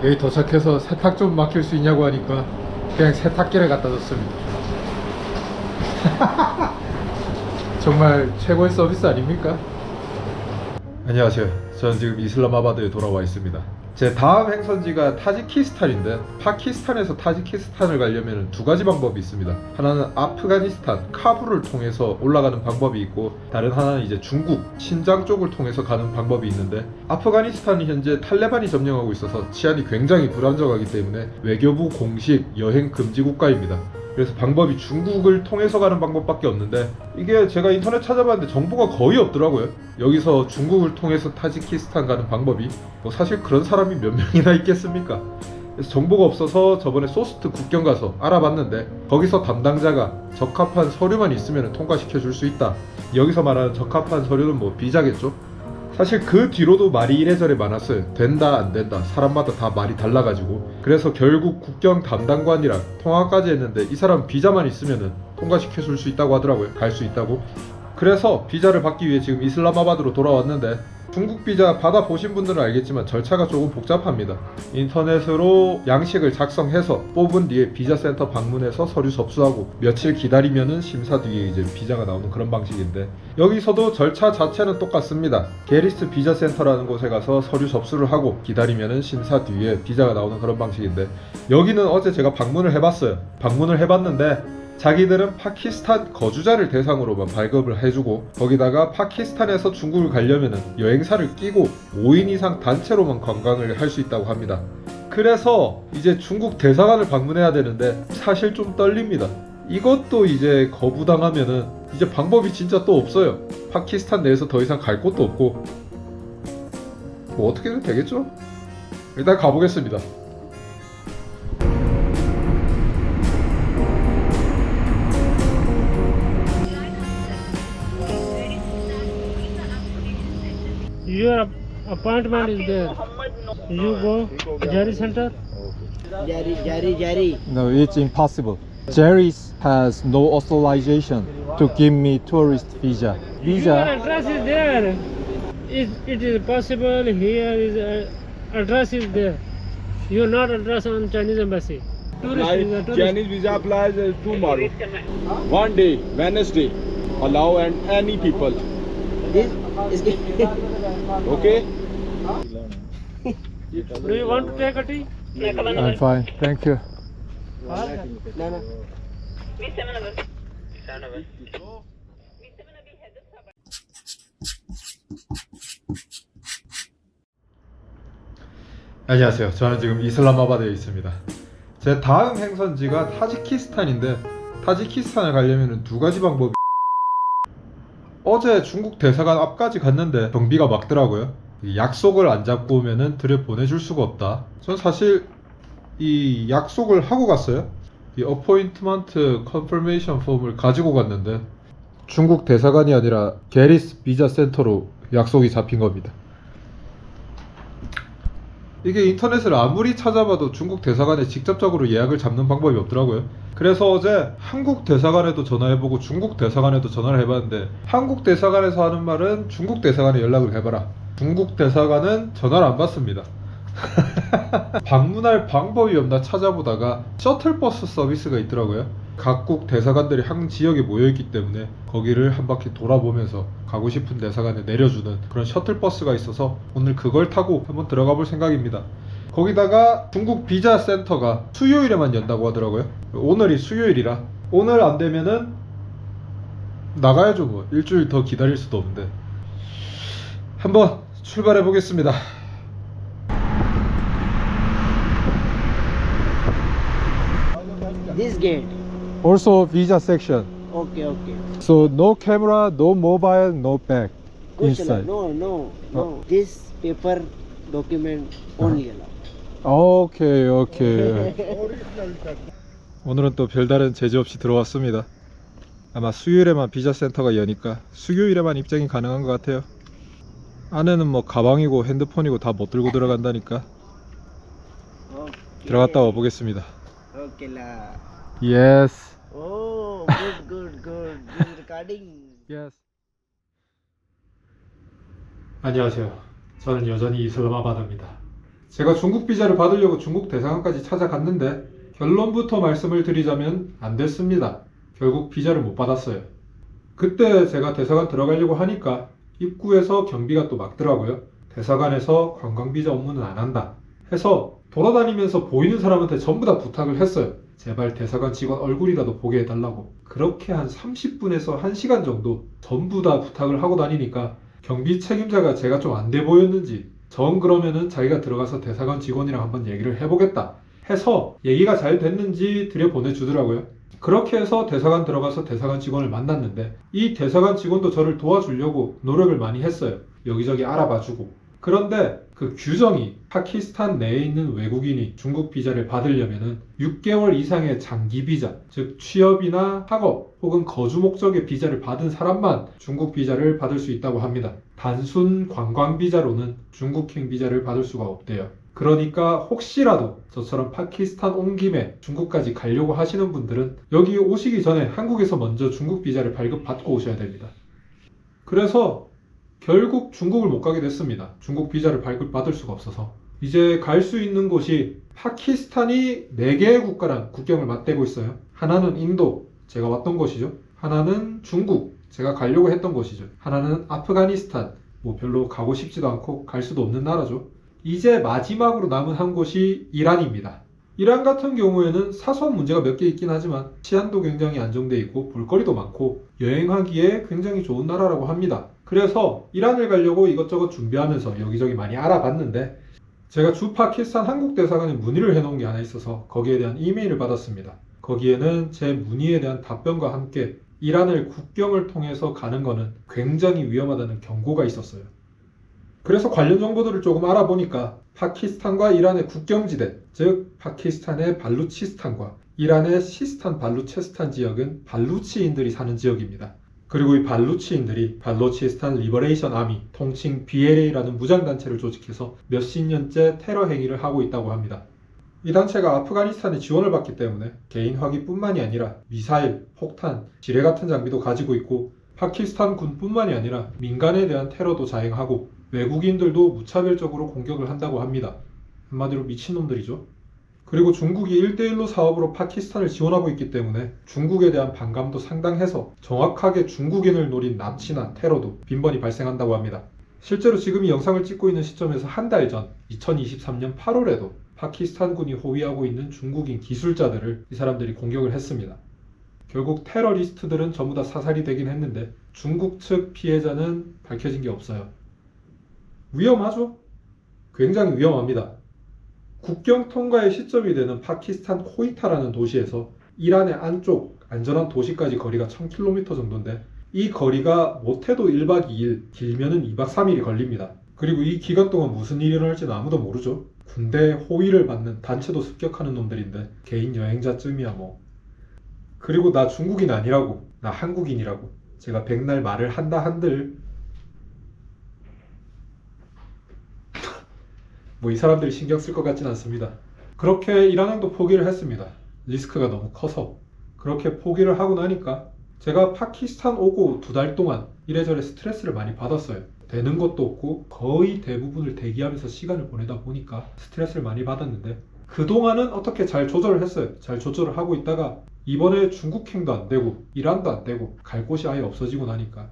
여기 도착해서 세탁 좀 맡길 수 있냐고 하니까 그냥 세탁기를 갖다 줬습니다. 정말 최고의 서비스 아닙니까? 안녕하세요. 저는 지금 이슬람아바드에 돌아와 있습니다. 제 다음 행선지가 타지키스탄인데, 파키스탄에서 타지키스탄을 가려면 두 가지 방법이 있습니다. 하나는 아프가니스탄 카불을 통해서 올라가는 방법이 있고, 다른 하나는 이제 중국 신장 쪽을 통해서 가는 방법이 있는데, 아프가니스탄이 현재 탈레반이 점령하고 있어서 치안이 굉장히 불안정하기 때문에 외교부 공식 여행 금지 국가입니다. 그래서 방법이 중국을 통해서 가는 방법밖에 없는데, 이게 제가 인터넷 찾아봤는데 정보가 거의 없더라고요. 여기서 중국을 통해서 타지키스탄 가는 방법이 뭐 사실 그런 사람이 몇 명이나 있겠습니까? 그래서 정보가 없어서 저번에 소스트 국경 가서 알아봤는데, 거기서 담당자가 적합한 서류만 있으면 통과시켜 줄 수 있다. 여기서 말하는 적합한 서류는 뭐 비자겠죠? 사실 그 뒤로도 말이 이래저래 많았어요. 된다 안 된다, 사람마다 다 말이 달라가지고. 그래서 결국 국경 담당관이랑 통화까지 했는데, 이 사람 비자만 있으면은 통과시켜 줄 수 있다고 하더라고요. 갈 수 있다고. 그래서 비자를 받기 위해 지금 이슬람아바드로 돌아왔는데, 중국 비자 받아보신 분들은 알겠지만 절차가 조금 복잡합니다. 인터넷으로 양식을 작성해서 뽑은 뒤에 비자 센터 방문해서 서류 접수하고 며칠 기다리면은 심사 뒤에 이제 비자가 나오는 그런 방식인데, 여기서도 절차 자체는 똑같습니다. 게리스 비자 센터라는 곳에 가서 서류 접수를 하고 기다리면은 심사 뒤에 비자가 나오는 그런 방식인데, 여기는 어제 제가 방문을 해봤어요. 방문을 해봤는데 자기들은 파키스탄 거주자를 대상으로만 발급을 해주고, 거기다가 파키스탄에서 중국을 가려면은 여행사를 끼고 5인 이상 단체로만 관광을 할 수 있다고 합니다. 그래서 이제 중국 대사관을 방문해야 되는데 사실 좀 떨립니다. 이것도 이제 거부당하면은 이제 방법이 진짜 또 없어요. 파키스탄 내에서 더 이상 갈 곳도 없고, 뭐 어떻게든 되겠죠? 일단 가보겠습니다. Your appointment is there. You go Jari Center. Jari. No, it's impossible. Jerry has no authorization to give me tourist visa. Your address is there. It is possible. Here is address is there. You are not address on Chinese embassy. Tourist visa. Tourist. Chinese visa applies tomorrow. One day, Wednesday, allow and any people. This is Okay? Do you want to take a tea? I'm fine, thank you. no. 안녕하세요. 저는 지금 이슬람아바드에 있습니다. 제 다음 행선지가 타지키스탄인데, 타지키스탄을 가려면 두 가지 방법이. 어제 중국 대사관 앞까지 갔는데 경비가 막더라고요. 약속을 안 잡고 오면은 들여보내줄 수가 없다. 전 사실 이 약속을 하고 갔어요. 이 어포인트먼트 컨퍼메이션 폼을 가지고 갔는데, 중국 대사관이 아니라 게리스 비자 센터로 약속이 잡힌 겁니다. 이게 인터넷을 아무리 찾아봐도 중국 대사관에 직접적으로 예약을 잡는 방법이 없더라고요. 그래서 어제 한국 대사관에도 전화해보고 중국 대사관에도 전화를 해봤는데, 한국 대사관에서 하는 말은 중국 대사관에 연락을 해봐라. 중국 대사관은 전화를 안 받습니다. 방문할 방법이 없나 찾아보다가 셔틀버스 서비스가 있더라고요. 각국 대사관들이 한 지역에 모여있기 때문에 거기를 한 바퀴 돌아보면서 가고 싶은 대사관에 내려주는 그런 셔틀버스가 있어서 오늘 그걸 타고 한번 들어가 볼 생각입니다. 거기다가 중국 비자 센터가 수요일에만 연다고 하더라고요. 오늘이 수요일이라 오늘 안 되면은 나가야죠. 뭐 일주일 더 기다릴 수도 없는데. 한번 출발해 보겠습니다. This gate. Also visa section. Okay. So no camera, no mobile, no bag inside. No. This paper document only allowed. 오케이. 오늘은 또 별다른 제재 없이 들어왔습니다. 아마 수요일에만 비자 센터가 여니까 수요일에만 입장이 가능한 것 같아요. 안에는 뭐 가방이고 핸드폰이고 다 못 들고 들어간다니까. 들어갔다 와 보겠습니다. Okay la. Yes. Oh, good. This is recording. Yes. 안녕하세요. 저는 여전히 이슬람아바드입니다. 제가 중국 비자를 받으려고 중국 대사관까지 찾아갔는데 결론부터 말씀을 드리자면 안 됐습니다. 결국 비자를 못 받았어요. 그때 제가 대사관 들어가려고 하니까 입구에서 경비가 또 막더라고요. 대사관에서 관광비자 업무는 안 한다 해서 돌아다니면서 보이는 사람한테 전부 다 부탁을 했어요. 제발 대사관 직원 얼굴이라도 보게 해달라고. 그렇게 한 30분에서 1시간 정도 전부 다 부탁을 하고 다니니까 경비 책임자가 제가 좀 안 돼 보였는지 정 그러면은 자기가 들어가서 대사관 직원이랑 한번 얘기를 해보겠다 해서 얘기가 잘 됐는지 들여보내주더라고요. 그렇게 해서 대사관 들어가서 대사관 직원을 만났는데 이 대사관 직원도 저를 도와주려고 노력을 많이 했어요. 여기저기 알아봐주고. 그런데 그 규정이 파키스탄 내에 있는 외국인이 중국 비자를 받으려면은 6개월 이상의 장기 비자, 즉 취업이나 학업 혹은 거주 목적의 비자를 받은 사람만 중국 비자를 받을 수 있다고 합니다. 단순 관광 비자로는 중국행 비자를 받을 수가 없대요. 그러니까 혹시라도 저처럼 파키스탄 온 김에 중국까지 가려고 하시는 분들은 여기 오시기 전에 한국에서 먼저 중국 비자를 발급받고 오셔야 됩니다. 그래서 결국 중국을 못 가게 됐습니다. 중국 비자를 발급받을 수가 없어서. 이제 갈 수 있는 곳이 파키스탄이 4개의 국가랑 국경을 맞대고 있어요. 하나는 인도, 제가 왔던 곳이죠. 하나는 중국, 제가 가려고 했던 곳이죠. 하나는 아프가니스탄, 뭐 별로 가고 싶지도 않고 갈 수도 없는 나라죠. 이제 마지막으로 남은 한 곳이 이란입니다. 이란 같은 경우에는 사소한 문제가 몇 개 있긴 하지만 치안도 굉장히 안정돼 있고 볼거리도 많고 여행하기에 굉장히 좋은 나라라고 합니다. 그래서 이란을 가려고 이것저것 준비하면서 여기저기 많이 알아봤는데 제가 주 파키스탄 한국 대사관에 문의를 해놓은 게 하나 있어서 거기에 대한 이메일을 받았습니다. 거기에는 제 문의에 대한 답변과 함께 이란을 국경을 통해서 가는 거는 굉장히 위험하다는 경고가 있었어요. 그래서 관련 정보들을 조금 알아보니까 파키스탄과 이란의 국경지대, 즉 파키스탄의 발루치스탄과 이란의 시스탄 발루체스탄 지역은 발루치인들이 사는 지역입니다. 그리고 이 발루치인들이 발루치스탄 리버레이션 아미, 통칭 BLA라는 무장단체를 조직해서 몇십 년째 테러 행위를 하고 있다고 합니다. 이 단체가 아프가니스탄에 지원을 받기 때문에 개인 화기뿐만이 아니라 미사일, 폭탄, 지뢰 같은 장비도 가지고 있고 파키스탄 군뿐만이 아니라 민간에 대한 테러도 자행하고 외국인들도 무차별적으로 공격을 한다고 합니다. 한마디로 미친놈들이죠. 그리고 중국이 1대1로 사업으로 파키스탄을 지원하고 있기 때문에 중국에 대한 반감도 상당해서 정확하게 중국인을 노린 납치나 테러도 빈번히 발생한다고 합니다. 실제로 지금 이 영상을 찍고 있는 시점에서 한 달 전 2023년 8월에도 파키스탄군이 호위하고 있는 중국인 기술자들을 이 사람들이 공격을 했습니다. 결국 테러리스트들은 전부 다 사살이 되긴 했는데 중국 측 피해자는 밝혀진 게 없어요. 위험하죠? 굉장히 위험합니다. 국경 통과의 시점이 되는 파키스탄 코이타라는 도시에서 이란의 안쪽 안전한 도시까지 거리가 1000km 정도인데 이 거리가 못해도 1박 2일, 길면은 2박 3일이 걸립니다. 그리고 이 기간 동안 무슨 일이 일어날지는 아무도 모르죠. 군대에 호위를 받는 단체도 습격하는 놈들인데 개인 여행자쯤이야 뭐. 그리고 나 중국인 아니라고, 나 한국인이라고 제가 백날 말을 한다 한들 뭐 이 사람들이 신경 쓸 것 같진 않습니다. 그렇게 이란행도 포기를 했습니다. 리스크가 너무 커서. 그렇게 포기를 하고 나니까 제가 파키스탄 오고 2달 동안 이래저래 스트레스를 많이 받았어요. 되는 것도 없고 거의 대부분을 대기하면서 시간을 보내다 보니까 스트레스를 많이 받았는데 그동안은 어떻게 잘 조절을 했어요. 잘 조절을 하고 있다가 이번에 중국행도 안 되고 이란도 안 되고 갈 곳이 아예 없어지고 나니까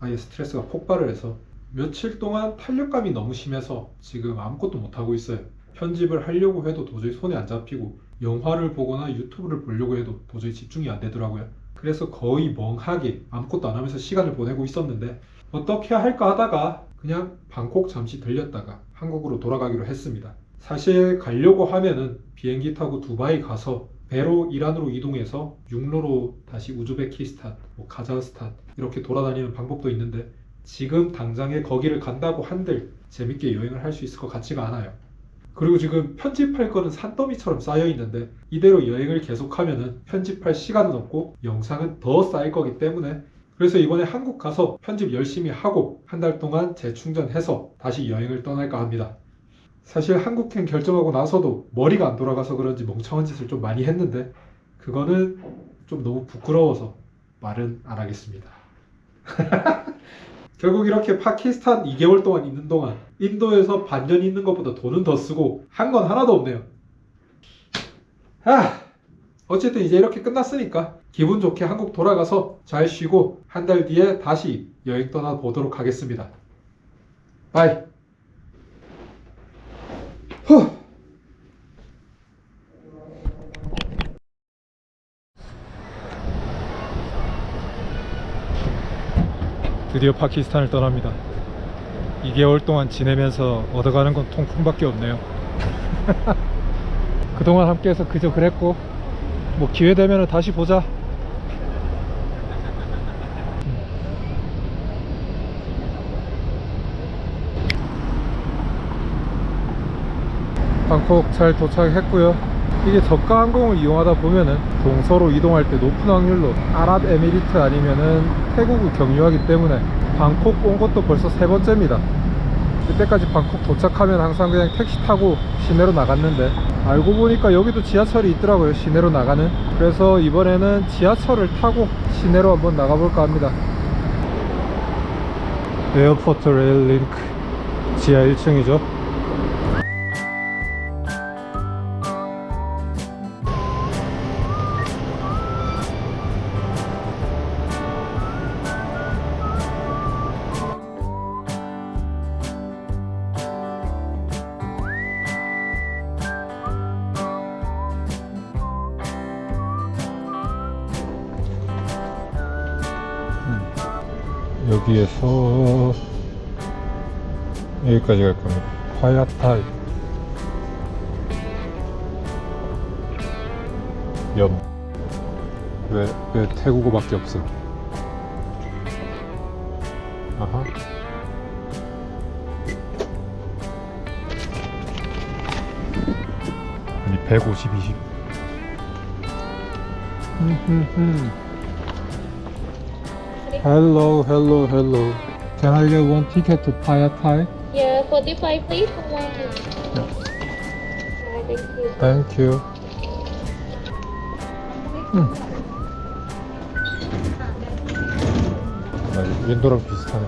아예 스트레스가 폭발을 해서 며칠 동안 탄력감이 너무 심해서 지금 아무것도 못하고 있어요. 편집을 하려고 해도 도저히 손에 안 잡히고 영화를 보거나 유튜브를 보려고 해도 도저히 집중이 안 되더라고요. 그래서 거의 멍하게 아무것도 안 하면서 시간을 보내고 있었는데 어떻게 할까 하다가 그냥 방콕 잠시 들렸다가 한국으로 돌아가기로 했습니다. 사실 가려고 하면은 비행기 타고 두바이 가서 배로 이란으로 이동해서 육로로 다시 우즈베키스탄, 카자흐스탄 이렇게 돌아다니는 방법도 있는데 지금 당장에 거기를 간다고 한들 재밌게 여행을 할 수 있을 것 같지가 않아요. 그리고 지금 편집할 거는 산더미처럼 쌓여 있는데 이대로 여행을 계속하면은 편집할 시간은 없고 영상은 더 쌓일 거기 때문에 그래서 이번에 한국 가서 편집 열심히 하고 한 달 동안 재충전해서 다시 여행을 떠날까 합니다. 사실 한국행 결정하고 나서도 머리가 안 돌아가서 그런지 멍청한 짓을 좀 많이 했는데 그거는 좀 너무 부끄러워서 말은 안 하겠습니다. 결국 이렇게 파키스탄 2개월 동안 있는 동안 인도에서 반년 있는 것보다 돈은 더 쓰고 한 건 하나도 없네요. 어쨌든 이제 이렇게 끝났으니까 기분 좋게 한국 돌아가서 잘 쉬고 한 달 뒤에 다시 여행 떠나 보도록 하겠습니다. 바이. 드디어 파키스탄을 떠납니다. 2개월 동안 지내면서 얻어가는 건 통풍밖에 없네요. 그동안 함께해서 그저 그랬고 뭐 기회 되면 다시 보자. 방콕 잘 도착했고요. 이게 저가 항공을 이용하다 보면은 동서로 이동할 때 높은 확률로 아랍에미리트 아니면은 태국을 경유하기 때문에 방콕 온 것도 벌써 3번째입니다. 그때까지 방콕 도착하면 항상 그냥 택시 타고 시내로 나갔는데 알고 보니까 여기도 지하철이 있더라고요, 시내로 나가는. 그래서 이번에는 지하철을 타고 시내로 한번 나가볼까 합니다. 에어포트 레일 링크 지하 1층이죠. 여기에서 여기까지 갈 겁니다. 파야타이 왜 태국어밖에 없어? 아하. 아니 150, 20. Hello. Can I get one ticket to Payatai? Yeah, 45 please. One. Thank you. 인도랑 비슷하네.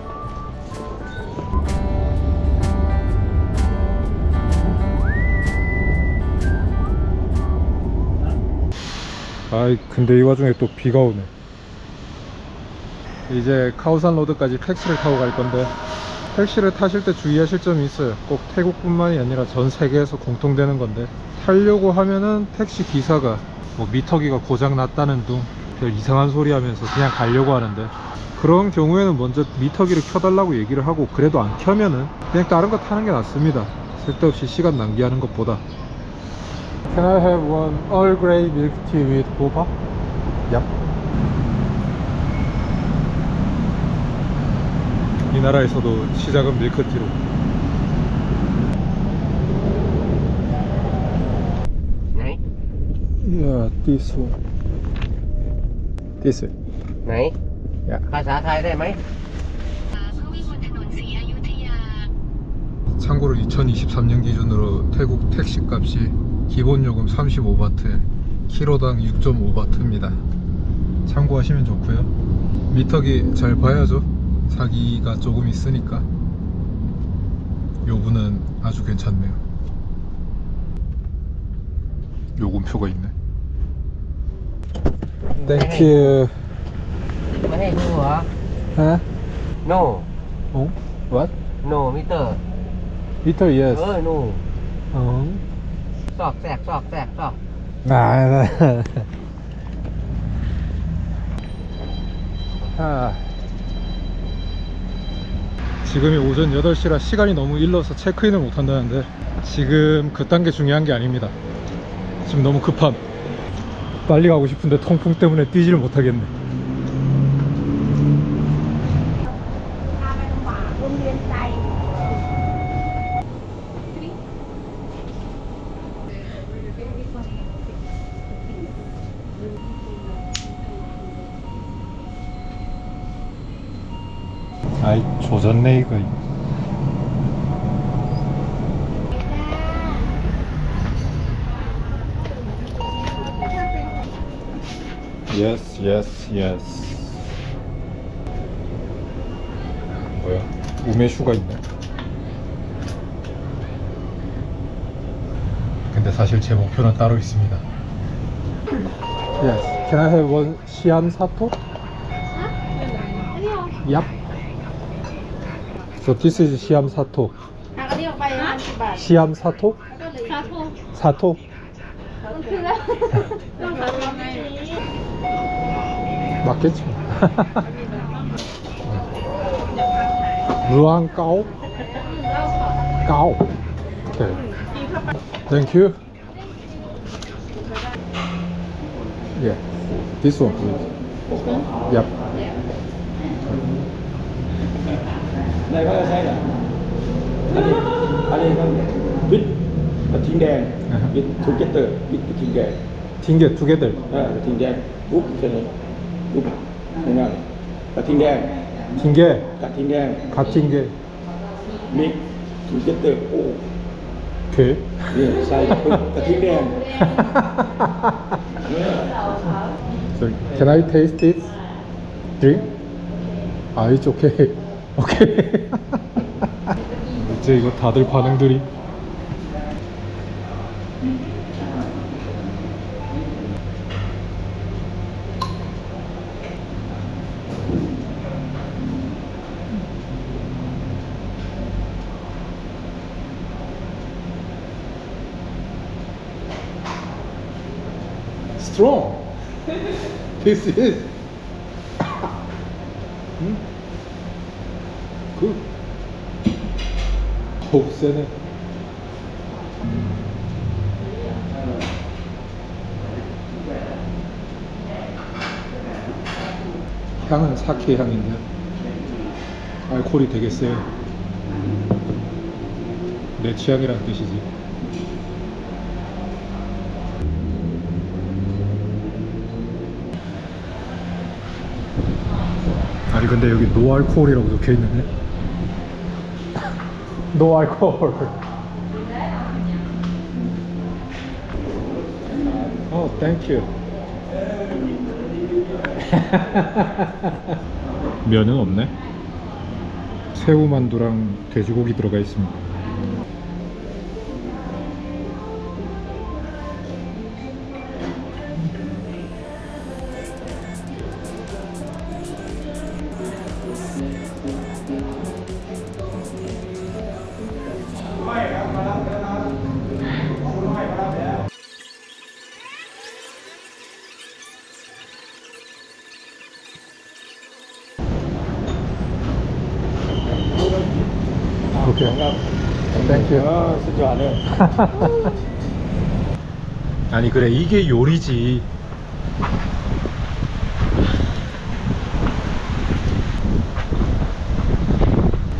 아이, 근데 이 와중에 또 비가 오네. 이제 카오산 로드까지 택시를 타고 갈 건데, 택시를 타실 때 주의하실 점이 있어요. 꼭 태국뿐만이 아니라 전 세계에서 공통되는 건데, 타려고 하면은 택시 기사가 뭐 미터기가 고장 났다는 둥 별 이상한 소리 하면서 그냥 가려고 하는데, 그런 경우에는 먼저 미터기를 켜달라고 얘기를 하고, 그래도 안 켜면은 그냥 다른 거 타는 게 낫습니다. 쓸데없이 시간 낭비하는 것보다. Can I have one Earl Grey milk tea with boba? Yep. 이 나라에서도 시작은 밀크티로. Này, Yeah, this one. This one. này. Yeah. ภาษาไทยได้ไหม 참고로 2023년 기준으로 태국 택시 값이 기본 요금 35바트에 키로당 6.5바트입니다. 참고하시면 좋고요. 미터기 잘 봐야죠. 자기가 조금 있으니까. 요금은 아주 괜찮네요. 요금표가 있네. 땡큐. ไม่ให้ดูเหรอ 에? No, 어? What? no, 미터. 미터 yes. No. 어? ซอกแซกซอกแซกซอก 지금이 오전 8시라 시간이 너무 일러서 체크인을 못한다는데, 지금 그딴 게 중요한 게 아닙니다. 지금 너무 급함. 빨리 가고 싶은데 통풍 때문에 뛰지를 못하겠네. 아이, 조졌네 이거. Yes. 뭐야? 우메슈가 있네. 근데 사실 제 목표는 따로 있습니다. Yes. Can I have one Siam Sato? Yep. So this is Siam Sato. Siam Sato? Sato. 맞겠지. 루안 까오? 까오. 오케이. Thank you. Yeah. This one, please. Yep. Này có là sai rồi. Anh đi con vít và thiên đen, vít thu kết tử, vít và thiên đen. Tinge together. Thiên đen, úp cho nên úp thế nào? Và thiên đen, Tinge. cả thiên đen, 가팅게. mít thu kết tử, ô, 게. sai cả thiên đen. So, can I taste this drink? 아, it's okay. 오케이. 이제 이거 다들 반응들이. Strong. This is. Good. 어우, 세네. 향은 사케 향인데 알코올이 되게 세요. 내 취향이란 뜻이지. 아니 근데 여기 노알코올이라고 적혀있는데 노알코올. 땡큐. 면은 없네. 새우만두랑 돼지고기 들어가 있습니다. 오케이. 땡큐. 아, 진짜 안 해. 아니 그래 이게 요리지.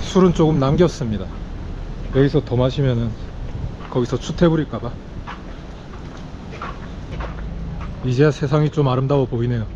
술은 조금 남겼습니다. 여기서 더 마시면은 거기서 추태 부릴까봐. 이제야 세상이 좀 아름다워 보이네요.